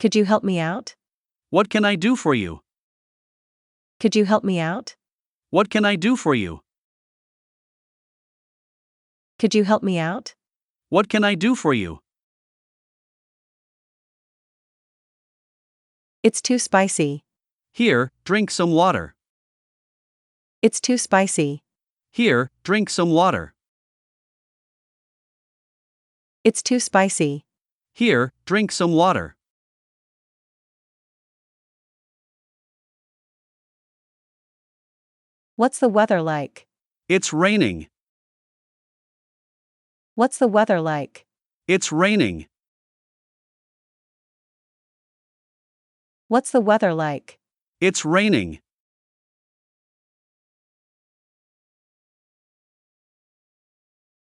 Could you help me out? What can I do for you? Could you help me out? What can I do for you? Could you help me out? What can I do for you? It's too spicy. Here, drink some water. It's too spicy. Here, drink some water. It's too spicy. Here, drink some water. What's the weather like? It's raining. What's the weather like? It's raining. What's the weather like? It's raining.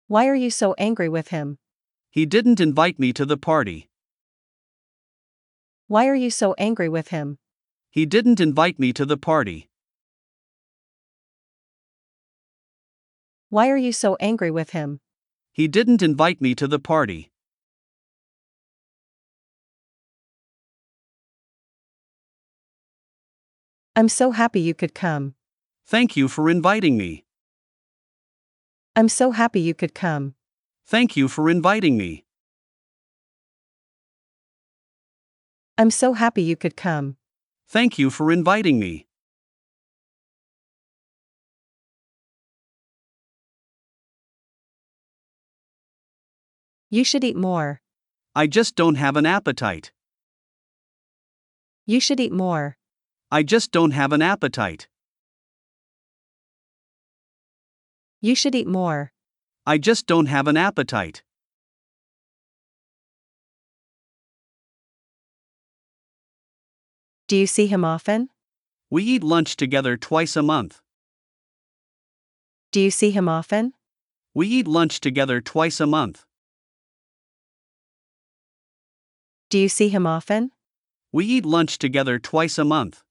Why are you so angry with him? He didn't invite me to the party. Why are you so angry with him? He didn't invite me to the party. Why are you so angry with him? He didn't invite me to the party. I'm so happy you could come. Thank you for inviting me. I'm so happy you could come. Thank you for inviting me. I'm so happy you could come. Thank you for inviting me. You should eat more. I just don't have an appetite. You should eat more. I just don't have an appetite. You should eat more. I just don't have an appetite. Do you see him often? We eat lunch together twice a month. Do you see him often? We eat lunch together twice a month. Do you see him often? We eat lunch together twice a month.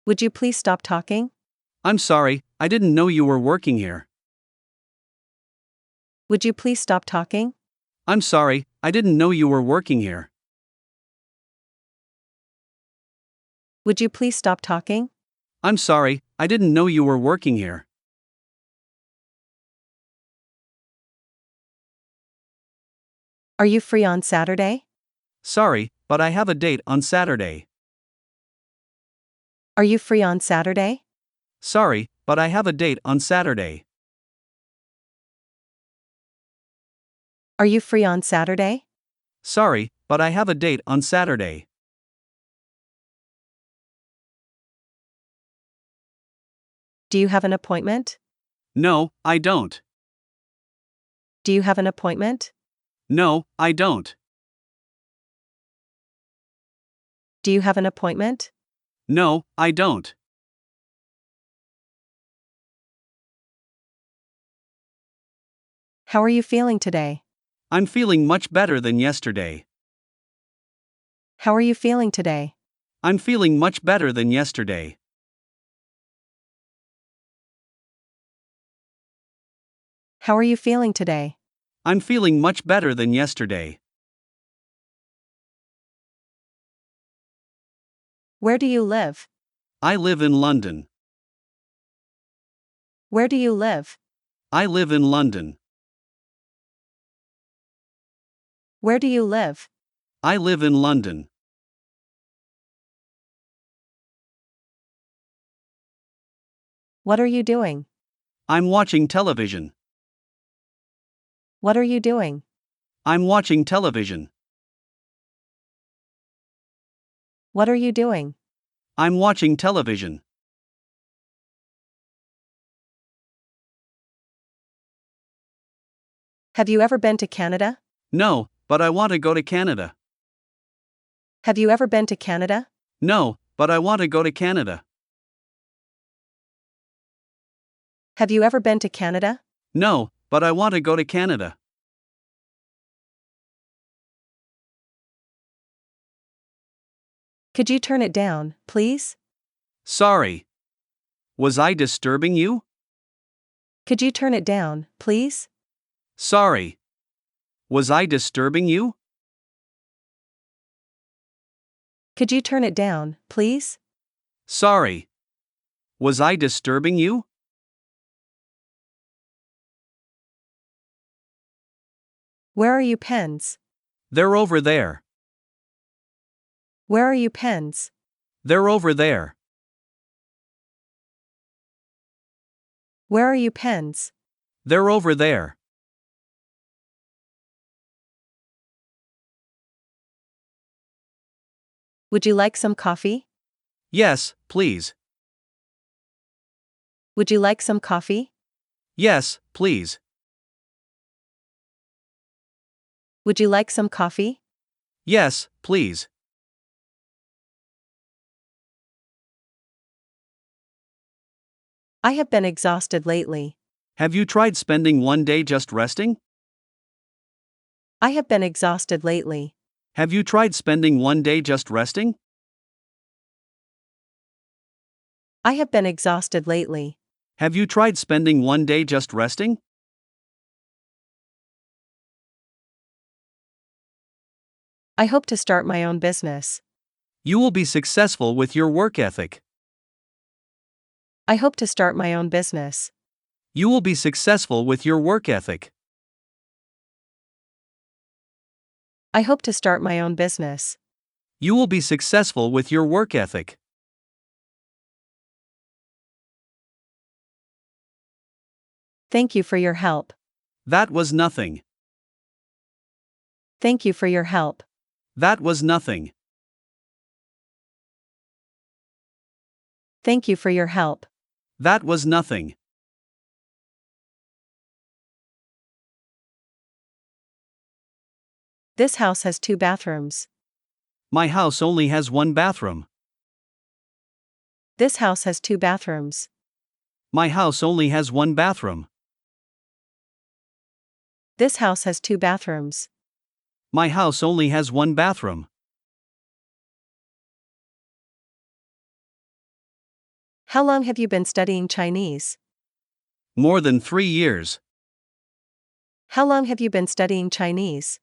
Would you please stop talking? I'm sorry, I didn't know you were working here. Would you please stop talking? I'm sorry, I didn't know you were working here. Would you please stop talking? I'm sorry, I didn't know you were working here. Are you free on Saturday? Sorry, but I have a date on Saturday. Are you free on Saturday? Sorry, but I have a date on Saturday. Are you free on Saturday? Sorry, but I have a date on Saturday. Do you have an appointment? No, I don't. Do you have an appointment? No, I don't. Do you have an appointment? No, I don't. How are you feeling today? I'm feeling much better than yesterday. How are you feeling today? I'm feeling much better than yesterday. How are you feeling today? I'm feeling much better than yesterday. Where do you live? I live in London. Where do you live? I live in London. Where do you live? I live in London. What are you doing? I'm watching television. What are you doing? I'm watching television. What are you doing? I'm watching television. Have you ever been to Canada? No, but I want to go to Canada. Have you ever been to Canada? No, but I want to go to Canada. Have you ever been to Canada? No, but I want to go to Canada. Could you turn it down, please? Sorry. Was I disturbing you? Could you turn it down, please? Sorry. Was I disturbing you? Could you turn it down, please? Sorry. Was I disturbing you? Where are you pens? They're over there. Where are you pens? They're over there. Where are you pens? They're over there. Would you like some coffee? Yes, please. Would you like some coffee? Yes, please. Would you like some coffee? Yes, please. I have been exhausted lately. Have you tried spending one day just resting? I have been exhausted lately. Have you tried spending one day just resting? I have been exhausted lately. Have you tried spending one day just resting? I hope to start my own business. You will be successful with your work ethic. I hope to start my own business. You will be successful with your work ethic. I hope to start my own business. You will be successful with your work ethic. Thank you for your help. That was nothing. Thank you for your help. That was nothing. Thank you for your help. That was nothing. This house has 2 bathrooms. My house only has one bathroom. This house has 2 bathrooms. My house only has one bathroom. This house has 2 bathrooms. My house only has one bathroom. How long have you been studying Chinese? More than 3 years. How long have you been studying Chinese?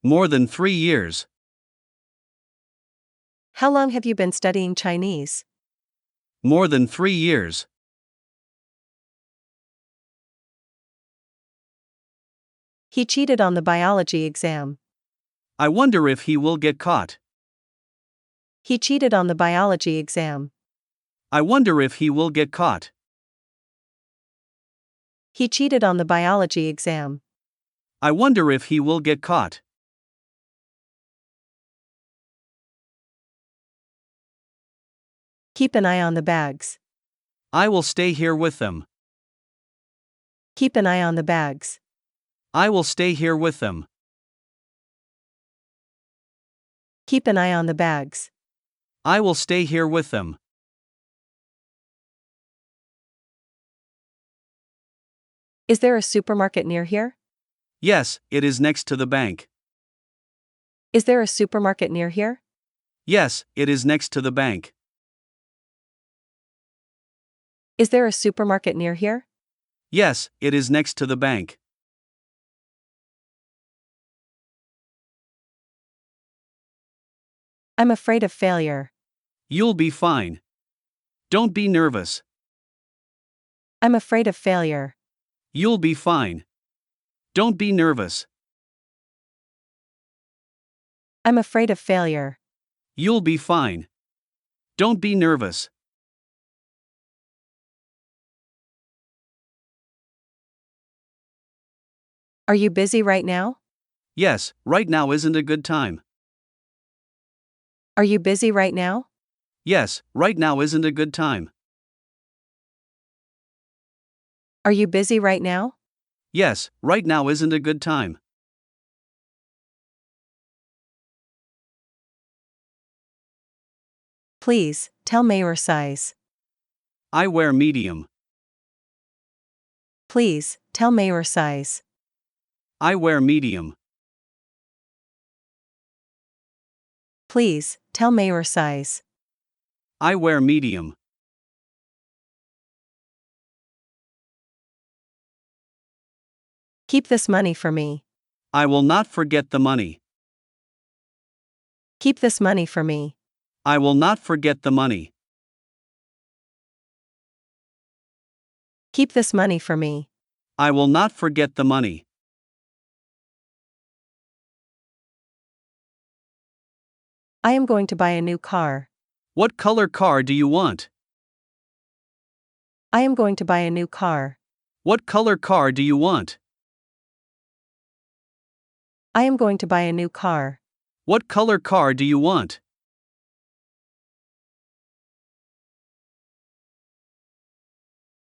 More than 3 years. How long have you been studying Chinese? More than 3 years. He cheated on the biology exam. I wonder if he will get caught. He cheated on the biology exam. I wonder if he will get caught. He cheated on the biology exam. I wonder if he will get caught. Keep an eye on the bags. I will stay here with them. Keep an eye on the bags. I will stay here with them. Keep an eye on the bags. I will stay here with them. Is there a supermarket near here? Yes, it is next to the bank. Is there a supermarket near here? Yes, it is next to the bank. Is there a supermarket near here? Yes, it is next to the bank. I'm afraid of failure. You'll be fine. Don't be nervous. I'm afraid of failure. You'll be fine. Don't be nervous. I'm afraid of failure. You'll be fine. Don't be nervous. Are you busy right now? Yes, right now isn't a good time. Are you busy right now? Yes, right now isn't a good time. Are you busy right now? Yes, right now isn't a good time. Please, tell me your size. I wear medium. Please, tell me your size. I wear medium. Please, tell me your size. I wear medium. Keep this money for me. I will not forget the money. Keep this money for me. I will not forget the money. Keep this money for me. I will not forget the money. I am going to buy a new car. What color car do you want? I am going to buy a new car. What color car do you want? I am going to buy a new car. What color car do you want?